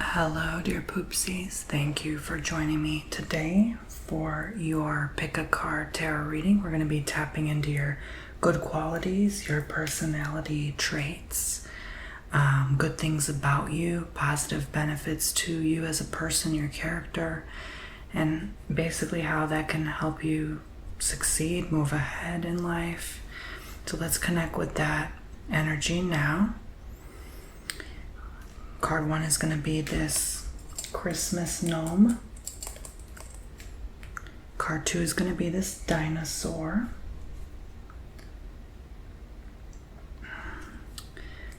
Hello, dear poopsies. Thank you for joining me today for your pick a card tarot reading. We're going to be tapping into your good qualities, your personality traits, good things about you, positive benefits to you as a person, your character, and basically how that can help you succeed, move ahead in life. So let's connect with that energy now. Card 1 is going to be this Christmas gnome. Card 2 is going to be this dinosaur.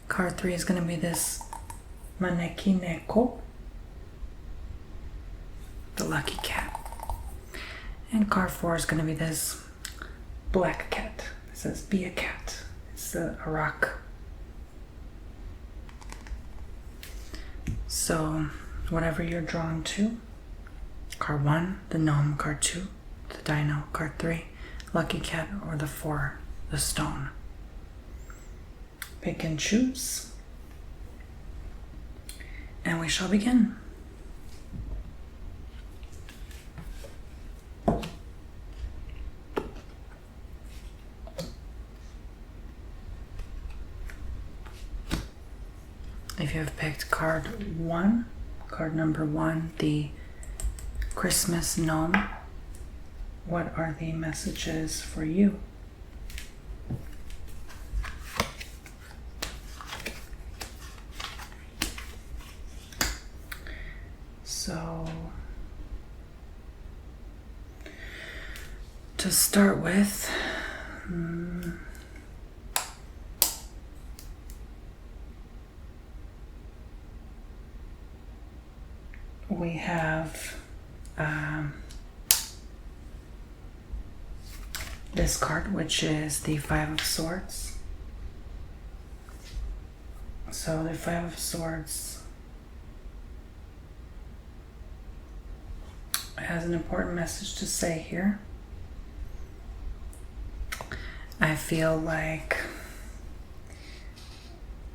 Card 3 is going to be this maneki neko, the lucky cat. And card 4 is going to be this black cat. It says be a cat. It's a rock. So, whatever you're drawn to, card 1, the gnome, card 2, the dino, card 3, lucky cat, or the 4, the stone. Pick and choose, and we shall begin. If you have picked card 1, card number 1, the Christmas gnome, what are the messages for you? So, to start with, we have this card, which is the 5 of Swords. So the 5 of Swords has an important message to say here. I feel like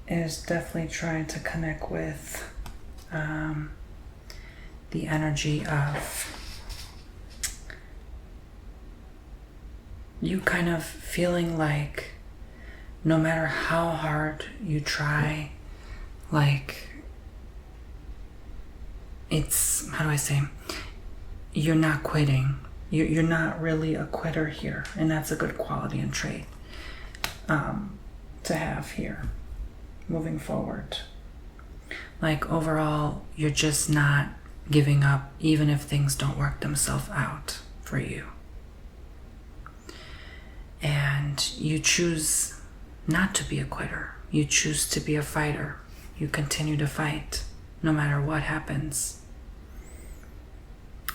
it is definitely trying to connect with the energy of you kind of feeling like no matter how hard you try, like it's, how do I say, you're not quitting. You're not really a quitter here, and that's a good quality and trait to have here moving forward. Like overall, you're just not giving up even if things don't work themselves out for you. And you choose not to be a quitter. You choose to be a fighter. You continue to fight no matter what happens.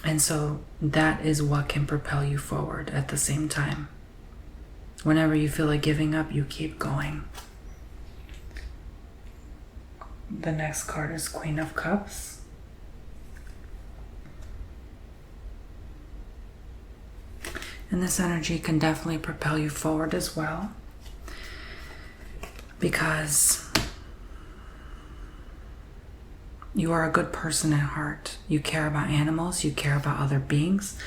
And so that is what can propel you forward at the same time. Whenever you feel like giving up, you keep going. The next card is Queen of Cups. And this energy can definitely propel you forward as well, because you are a good person at heart. You care about animals, you care about other beings,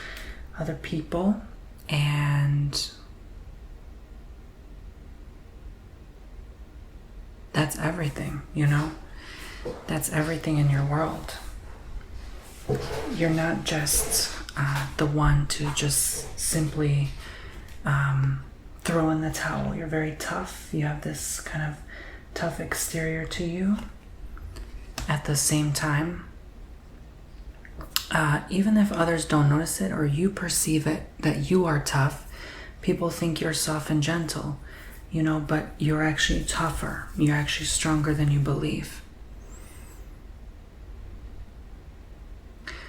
other people, and that's everything, you know? That's everything in your world. You're not just the one to just simply throw in the towel. You're very tough. You have this kind of tough exterior to you. At the same time, even if others don't notice it or you perceive it that you are tough, people think you're soft and gentle, you know, but you're actually tougher. You're actually stronger than you believe.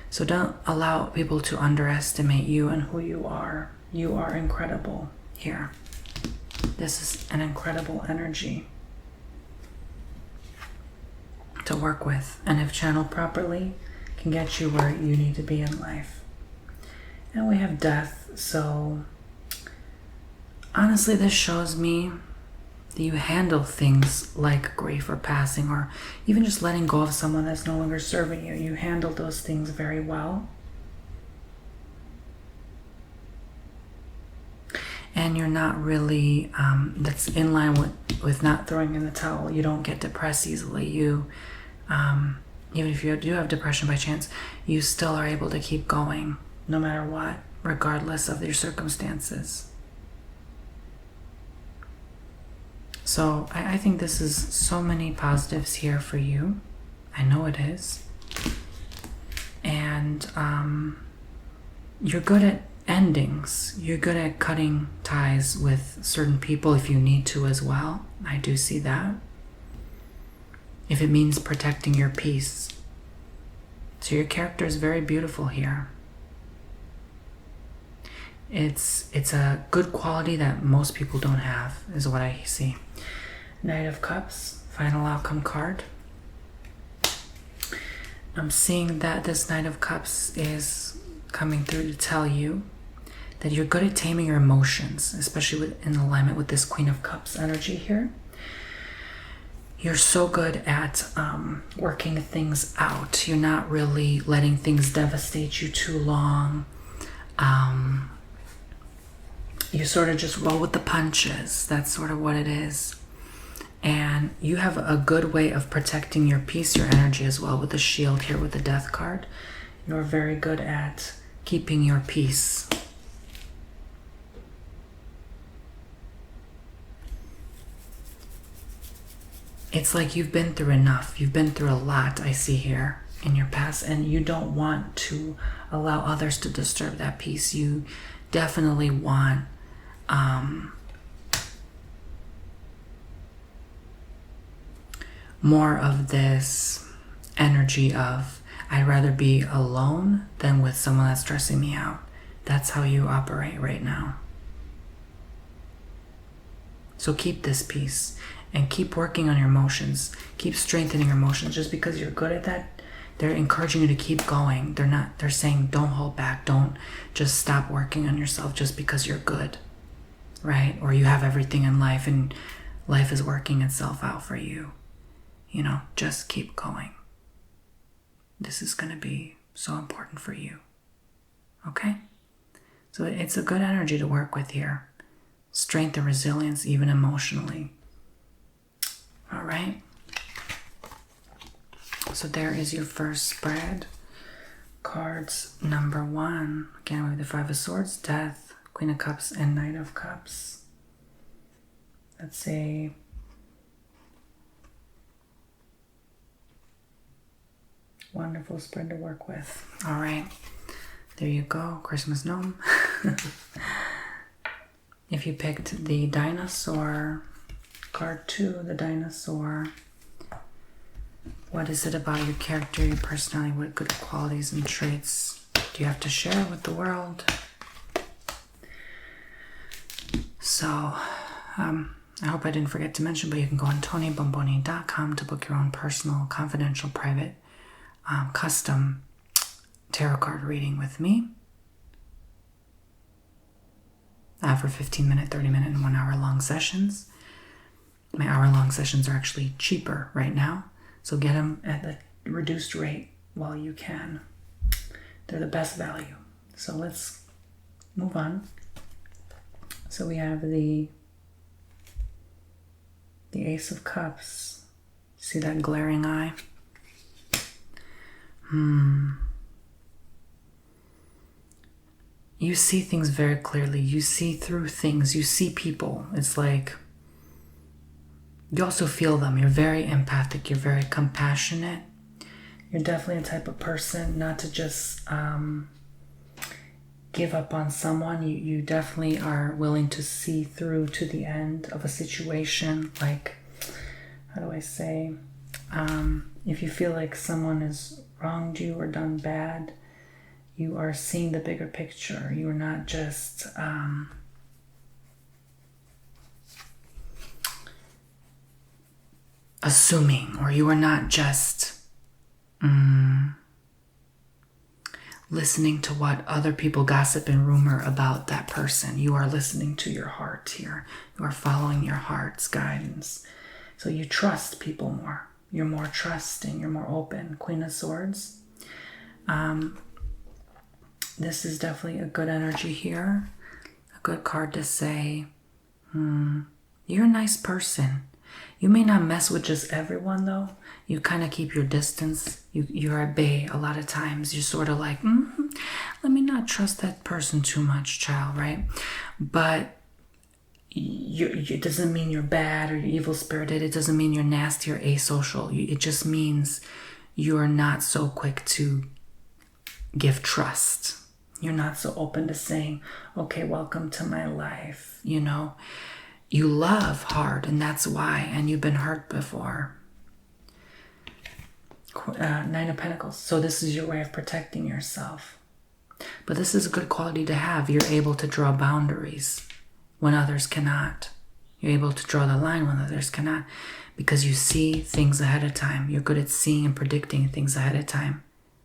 So don't allow people to underestimate you and who you are. You are incredible here. This is an incredible energy to work with, and if channeled properly, can get you where you need to be in life. And we have death. So honestly, this shows me you handle things like grief or passing, or even just letting go of someone that's no longer serving you. You handle those things very well. And you're not really, that's in line with not throwing in the towel. You don't get depressed easily. You, even if you do have depression by chance, you still are able to keep going no matter what, regardless of your circumstances. So I think this is so many positives here for you. I know it is. And you're good at endings. You're good at cutting ties with certain people if you need to as well. I do see that. If it means protecting your peace. So your character is very beautiful here. It's a good quality that most people don't have, is what I see. Knight of Cups, final outcome card. I'm seeing that this Knight of Cups is coming through to tell you that you're good at taming your emotions, especially in alignment with this Queen of Cups energy here. You're so good at working things out. You're not really letting things devastate you too long. You sort of just roll with the punches. That's sort of what it is. And you have a good way of protecting your peace, your energy as well, with the shield here with the Death card. You're very good at keeping your peace. It's like you've been through enough. You've been through a lot, I see here, in your past, and you don't want to allow others to disturb that peace. You definitely want more of this energy of, I'd rather be alone than with someone that's stressing me out. That's how you operate right now. So keep this peace and keep working on your emotions. Keep strengthening your emotions. Just because you're good at that, they're encouraging you to keep going. They're saying don't hold back. Don't just stop working on yourself just because you're good, right? Or you have everything in life and life is working itself out for you. You know, just keep going. This is going to be so important for you. Okay? So it's a good energy to work with here. Strength and resilience, even emotionally. All right. So there is your first spread. Cards number 1. Again, we have the Five of Swords, Death, Queen of Cups, and Knight of Cups. That's a wonderful spread to work with. All right. There you go, Christmas Gnome. If you picked the Dinosaur, card 2, the Dinosaur, what is it about your character, your personality, what good qualities and traits do you have to share with the world? So, I hope I didn't forget to mention, but you can go on TonyBomboni.com to book your own personal, confidential, private, custom tarot card reading with me. For 15-minute, 30-minute, and 1-hour long sessions. My hour-long sessions are actually cheaper right now, so get them at the reduced rate while you can. They're the best value. So let's move on. So we have the Ace of Cups. See that glaring eye? You see things very clearly. You see through things. You see people. It's like you also feel them. You're very empathic. You're very compassionate. You're definitely a type of person not to just give up on someone. You definitely are willing to see through to the end of a situation. Like, how do I say? If you feel like someone has wronged you or done bad, you are seeing the bigger picture. You are not just assuming, or you are not just listening to what other people gossip and rumor about that person. You are listening to your heart here. You are following your heart's guidance. So you trust people more. You're more trusting. You're more open. Queen of Swords. This is definitely a good energy here. A good card to say, you're a nice person. You may not mess with just everyone though. You kind of keep your distance. You're at bay a lot of times. You're sort of like, let me not trust that person too much, child, right? But it doesn't mean you're bad or you're evil-spirited. It doesn't mean you're nasty or asocial. It just means you're not so quick to give trust. You're not so open to saying, okay, welcome to my life, you know. You love hard, and that's why, and you've been hurt before. Nine of Pentacles. So this is your way of protecting yourself. But this is a good quality to have. You're able to draw boundaries when others cannot. You're able to draw the line when others cannot, because you see things ahead of time. You're good at seeing and predicting things ahead of time,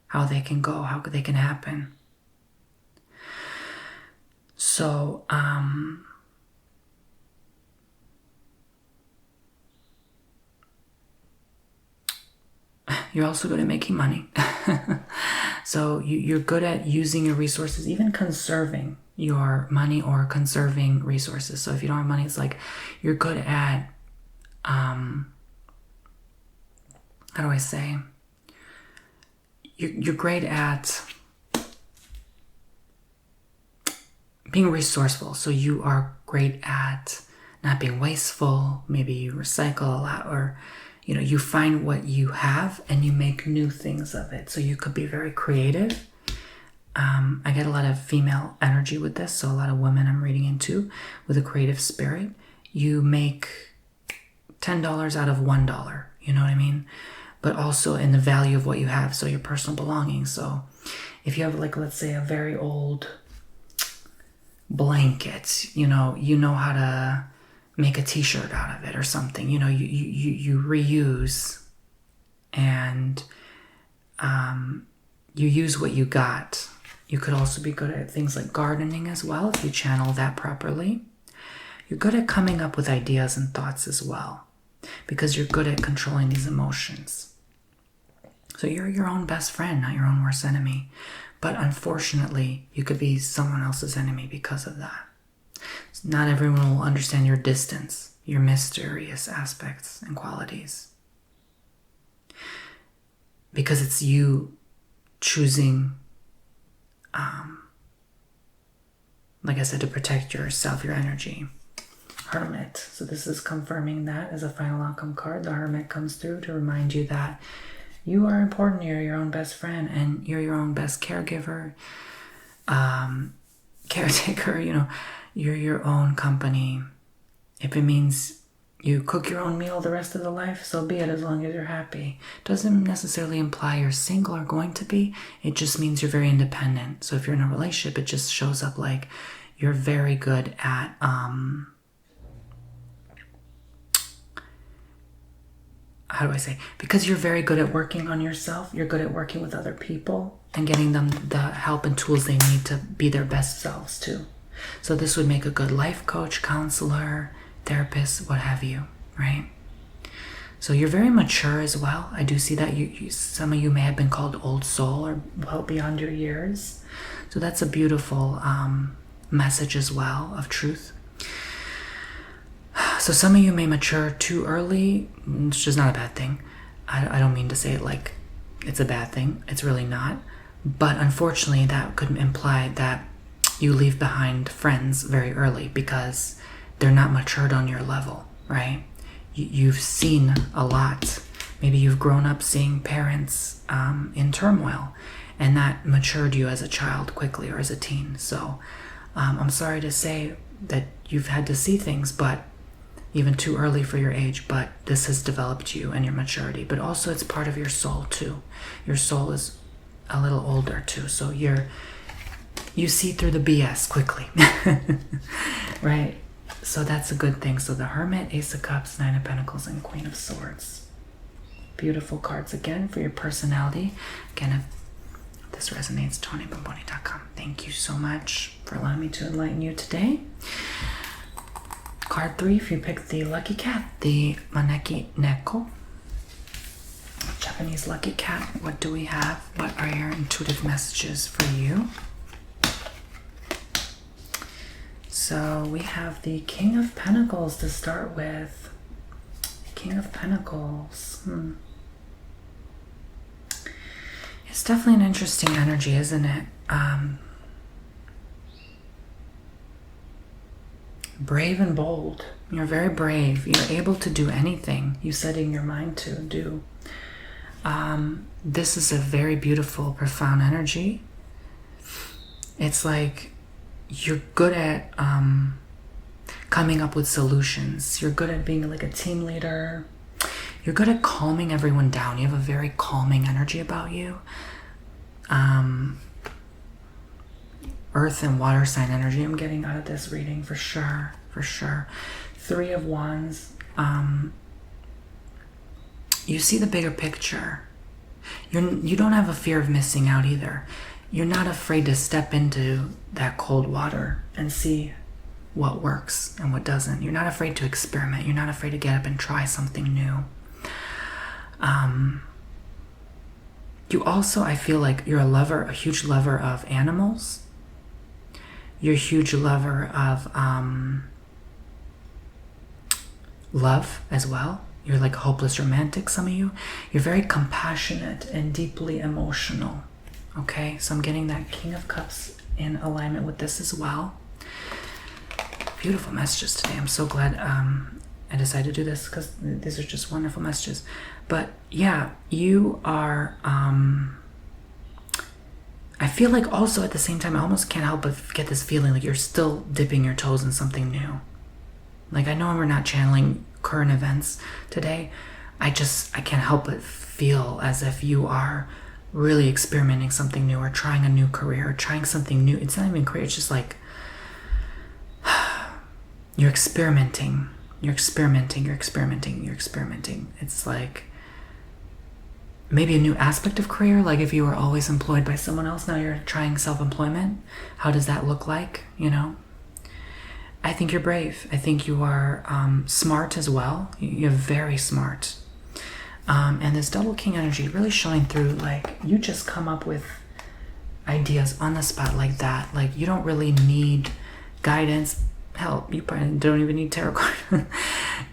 how they can go, how they can happen. So, you're also good at making money. So you're good at using your resources, even conserving your money or conserving resources. So if you don't have money, it's like you're good at, how do I say? You're great at being resourceful. So you are great at not being wasteful. Maybe you recycle a lot, or you know, you find what you have and you make new things of it. So you could be very creative. I get a lot of female energy with this, so a lot of women I'm reading into with a creative spirit. You make $10 out of $1, you know what I mean? But also in the value of what you have, so your personal belongings. So if you have, like, let's say a very old blanket, you know how to make a t-shirt out of it or something, you know, you reuse, and you use what you got. You could also be good at things like gardening as well, if you channel that properly. You're good at coming up with ideas and thoughts as well, because you're good at controlling these emotions. So you're your own best friend, not your own worst enemy. But unfortunately, you could be someone else's enemy because of that. Not everyone will understand your distance, your mysterious aspects and qualities. Because it's you choosing, like I said, to protect yourself, your energy. Hermit. So this is confirming that as a final outcome card. The Hermit comes through to remind you that you are important. You're your own best friend, and you're your own best caregiver, caretaker, you know. You're your own company. If it means you cook your own meal the rest of the life, so be it, as long as you're happy. Doesn't necessarily imply you're single or going to be. It just means you're very independent. So if you're in a relationship, it just shows up like you're very good at, how do I say? Because you're very good at working on yourself. You're good at working with other people and getting them the help and tools they need to be their best selves too. So this would make a good life coach, counselor, therapist, what have you, right? So you're very mature as well. I do see that some of you may have been called old soul or well beyond your years. So that's a beautiful message as well of truth. So some of you may mature too early, which is not a bad thing. I don't mean to say it like it's a bad thing. It's really not. But unfortunately, that could imply that you leave behind friends very early because they're not matured on your level, right? You've seen a lot. Maybe you've grown up seeing parents in turmoil, and that matured you as a child quickly or as a teen. So I'm sorry to say that you've had to see things, but even too early for your age, but this has developed you and your maturity. But also it's part of your soul too. Your soul is a little older too, so you see through the BS quickly, right? So that's a good thing. So the Hermit, Ace of Cups, Nine of Pentacles, and Queen of Swords. Beautiful cards again for your personality. Again, this resonates, TonyBomboni.com. Thank you so much for allowing me to enlighten you today. Card 3, if you pick the lucky cat, the Maneki Neko, Japanese lucky cat, what do we have? What are your intuitive messages for you? So we have the King of Pentacles to start with. King of Pentacles. It's definitely an interesting energy, isn't it? Brave and bold. You're very brave. You're able to do anything you set in your mind to do. This is a very beautiful, profound energy. It's like you're good at coming up with solutions. You're good at being like a team leader. You're good at calming everyone down. You have a very calming energy about you. Earth and water sign energy I'm getting out of this reading for sure, for sure. 3 of Wands. You see the bigger picture. You don't have a fear of missing out either. You're not afraid to step into that cold water and see what works and what doesn't. You're not afraid to experiment. You're not afraid to get up and try something new. You also, I feel like you're a huge lover of animals. You're a huge lover of love as well. You're like a hopeless romantic, some of you. You're very compassionate and deeply emotional. Okay, so I'm getting that King of Cups in alignment with this as well. Beautiful messages today. I'm so glad I decided to do this because these are just wonderful messages. But yeah, you are... I feel like also at the same time, I almost can't help but get this feeling like you're still dipping your toes in something new. Like, I know we're not channeling current events today. I can't help but feel as if you are really experimenting something new or trying a new career or trying something new. It's not even career, it's just like you're experimenting. It's like maybe a new aspect of career, like if you were always employed by someone else, now you're trying self-employment. How does that look like, you know? I think you're brave. I think you are smart as well. You're very smart. And this double king energy really showing through, like you just come up with ideas on the spot like that. Like you don't really need guidance. Hell, you probably don't even need tarot card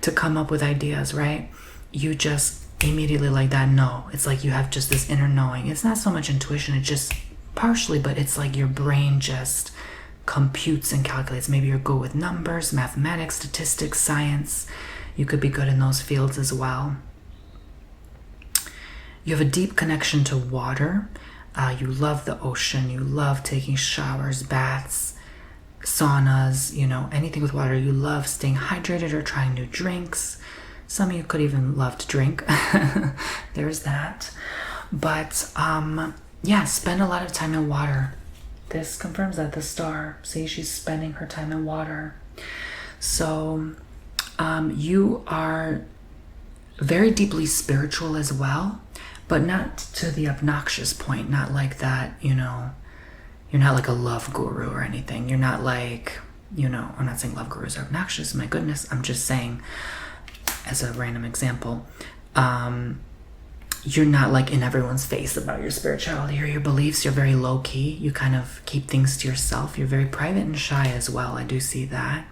to come up with ideas, right? You just immediately like that know. It's like you have just this inner knowing. It's not so much intuition, it's just partially, but it's like your brain just computes and calculates. Maybe you're good with numbers, mathematics, statistics, science. You could be good in those fields as well. You have a deep connection to water. You love the ocean. You love taking showers, baths, saunas, you know, anything with water. You love staying hydrated or trying new drinks. Some of you could even love to drink. There's that. But yeah, spend a lot of time in water. This confirms that the star, see, she's spending her time in water. So you are very deeply spiritual as well, but not to the obnoxious point. Not like that, you know, you're not like a love guru or anything. You're not like, you know, I'm not saying love gurus are obnoxious, my goodness. I'm just saying, as a random example, you're not like in everyone's face about your spirituality or your beliefs. You're very low-key. You kind of keep things to yourself. You're very private and shy as well. I do see that.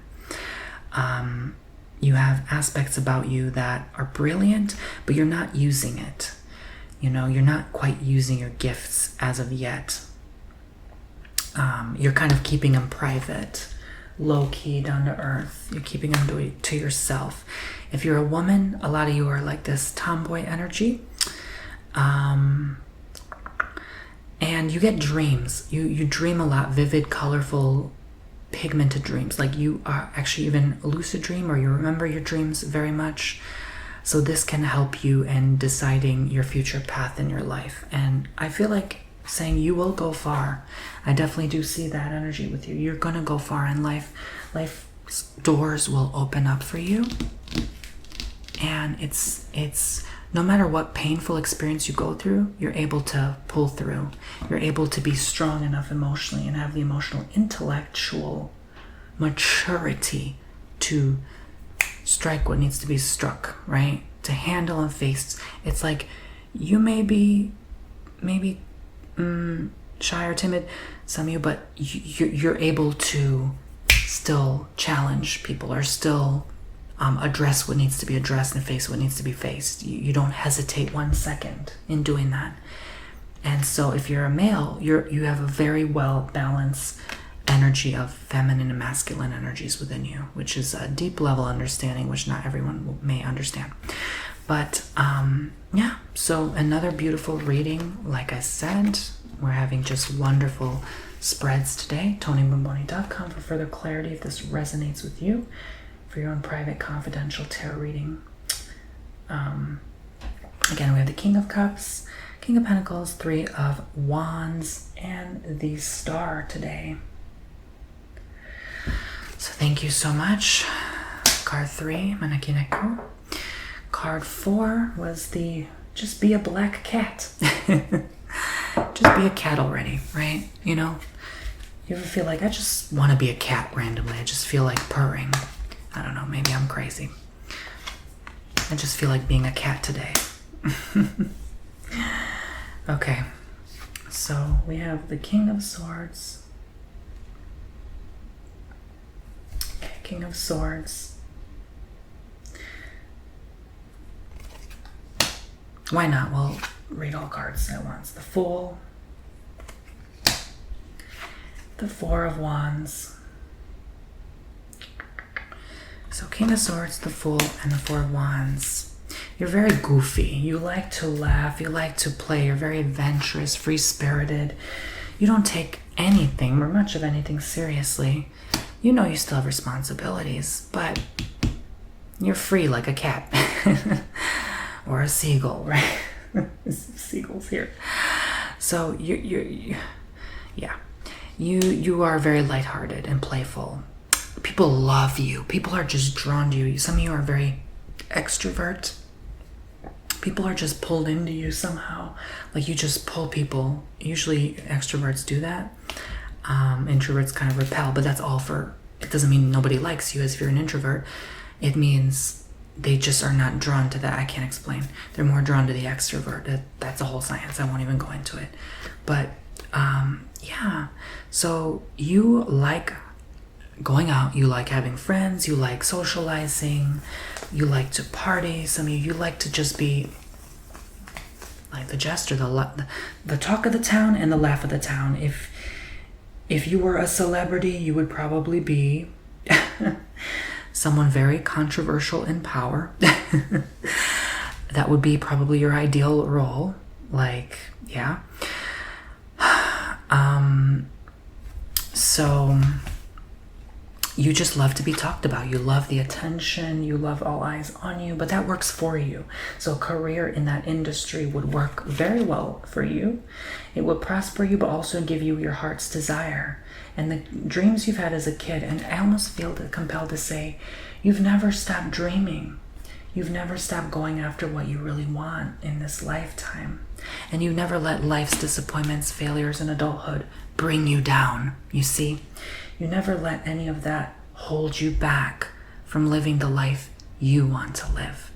You have aspects about you that are brilliant, but you're not using it. You know, you're not quite using your gifts as of yet. You're kind of keeping them private, low-key, down to earth. You're keeping them to yourself. If you're a woman, a lot of you are like this tomboy energy. And you get dreams. You dream a lot, vivid, colorful, pigmented dreams. Like you are actually even a lucid dream, or you remember your dreams very much. So this can help you in deciding your future path in your life. And I feel like saying you will go far. I definitely do see that energy with you. You're gonna go far in life. Life's doors will open up for you. And it's no matter what painful experience you go through, you're able to pull through. You're able to be strong enough emotionally and have the emotional, intellectual maturity to strike what needs to be struck, right? To handle and face. It's like you may be maybe shy or timid, some of you, but you're able to still challenge people, or still address what needs to be addressed and face what needs to be faced. You don't hesitate 1 second in doing that. And so if you're a male, you have a very well balanced energy of feminine and masculine energies within you, which is a deep level understanding which not everyone may understand. But yeah, so another beautiful reading. Like I said, we're having just wonderful spreads today. TonyBomboni.com for further clarity if this resonates with you, for your own private confidential tarot reading. Again, we have the King of Cups, King of Pentacles, Three of Wands, and the Star today. So thank you so much. Card 3, Manaki Neko. Card 4 was the just be a black cat. Just be a cat already, right? You know, you ever feel like I just want to be a cat randomly? I just feel like purring. I don't know, maybe I'm crazy. I just feel like being a cat today. Okay, so we have the King of Swords. Okay, King of Swords. Why not? We'll read all cards at once. The Fool, the Four of Wands. So King of Swords, the Fool, and the Four of Wands. You're very goofy. You like to laugh. You like to play. You're very adventurous, free-spirited. You don't take anything or much of anything seriously. You know you still have responsibilities, but you're free like a cat. Or a seagull, right? Seagulls here. So you are very lighthearted and playful. People love you. People are just drawn to you. Some of you are very extrovert. People are just pulled into you somehow. Like you just pull people. Usually extroverts do that. Introverts kind of repel, but that's all for, it doesn't mean nobody likes you as if you're an introvert. It means they just are not drawn to that. I can't explain. They're more drawn to the extrovert. That's a whole science. I won't even go into it. But yeah, so you like going out, you like having friends, you like socializing, you like to party. Some of you like to just be like the jester, the talk of the town and the laugh of the town. If you were a celebrity, you would probably be someone very controversial in power. That would be probably your ideal role. Like, yeah. So you just love to be talked about. You love the attention. You love all eyes on you, but that works for you. So a career in that industry would work very well for you. It would prosper you, but also give you your heart's desire and the dreams you've had as a kid. And I almost feel compelled to say, you've never stopped dreaming. You've never stopped going after what you really want in this lifetime. And you never let life's disappointments, failures, and adulthood bring you down, you see? You never let any of that hold you back from living the life you want to live.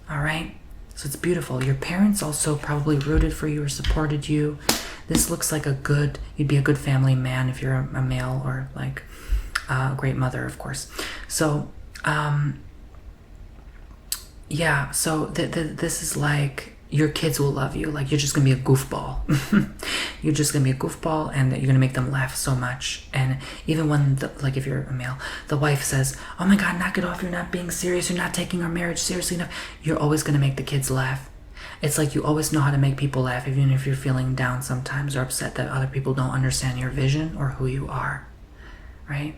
All right? So it's beautiful. Your parents also probably rooted for you or supported you. This looks like you'd be a good family man if you're a male, or like a great mother, of course. So, yeah, so this is like, your kids will love you. Like, you're just gonna be a goofball. You're just gonna be a goofball, and you're gonna make them laugh so much. And even when, like if you're a male, the wife says, oh my God, knock it off. You're not being serious. You're not taking our marriage seriously enough. You're always gonna make the kids laugh. It's like you always know how to make people laugh, even if you're feeling down sometimes or upset that other people don't understand your vision or who you are, right?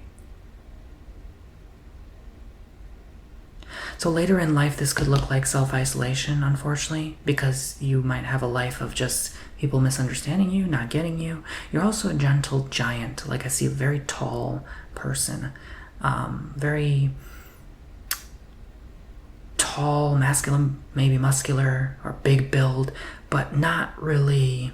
So later in life, this could look like self-isolation, unfortunately, because you might have a life of just people misunderstanding you, not getting you. You're also a gentle giant. Like, I see a very tall person, very tall, masculine, maybe muscular or big build, but not really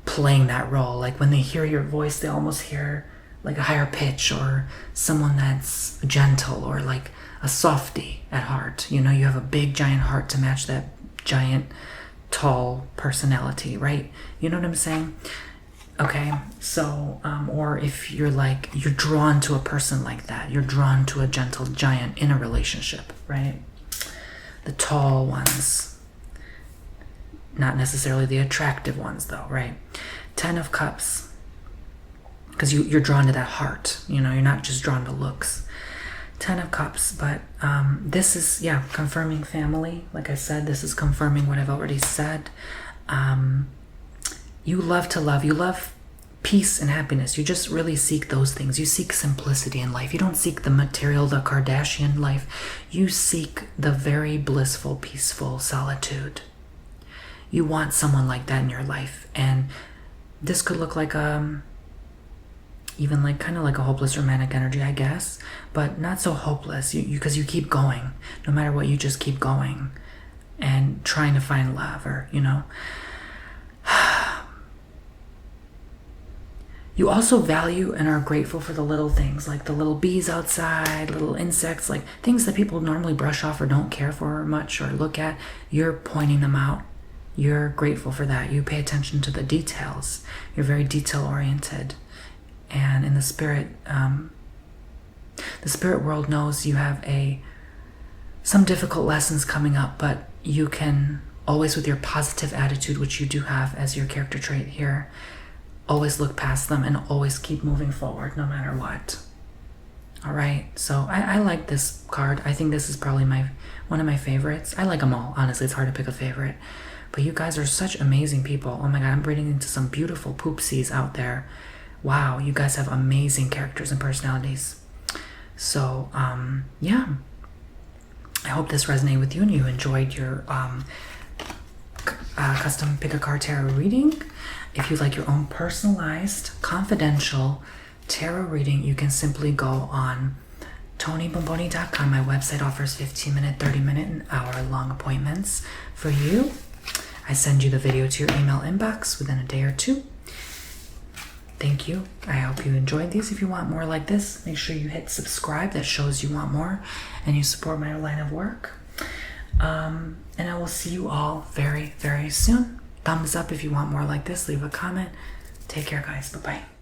playing that role. Like when they hear your voice, they almost hear like a higher pitch, or someone that's gentle, or like a softie at heart. You know, you have a big giant heart to match that giant tall personality, right? You know what I'm saying? Okay, so or if you're like, you're drawn to a person like that, you're drawn to a gentle giant in a relationship, right? The tall ones, not necessarily the attractive ones though, right? 10 of Cups, because you're drawn to that heart, you know, you're not just drawn to looks. 10 of Cups, but this is, yeah, confirming family. Like I said, this is confirming what I've already said. You love to love. You love peace and happiness. You just really seek those things. You seek simplicity in life. You don't seek the material, the Kardashian life. You seek the very blissful, peaceful solitude. You want someone like that in your life. And this could look like even like kind of like a hopeless romantic energy, I guess, but not so hopeless, because you keep going. No matter what, you just keep going and trying to find love, or, you know. You also value and are grateful for the little things, like the little bees outside, little insects, like things that people normally brush off or don't care for much or look at. You're pointing them out. You're grateful for that. You pay attention to the details. You're very detail oriented. And in the spirit world knows you have some difficult lessons coming up, but you can always, with your positive attitude, which you do have as your character trait here, always look past them and always keep moving forward no matter what. All right, so I like this card. I think this is probably one of my favorites. I like them all, honestly. It's hard to pick a favorite. But you guys are such amazing people. Oh my God, I'm reading into some beautiful poopsies out there. Wow, you guys have amazing characters and personalities. So, yeah. I hope this resonated with you and you enjoyed your custom pick a card tarot reading. If you'd like your own personalized, confidential tarot reading, you can simply go on TonyBomboni.com. My website offers 15-minute, 30-minute, and hour-long appointments for you. I send you the video to your email inbox within a day or two. Thank you. I hope you enjoyed these. If you want more like this, make sure you hit subscribe. That shows you want more and you support my line of work. And I will see you all very, very soon. Thumbs up if you want more like this. Leave a comment. Take care, guys. Bye-bye.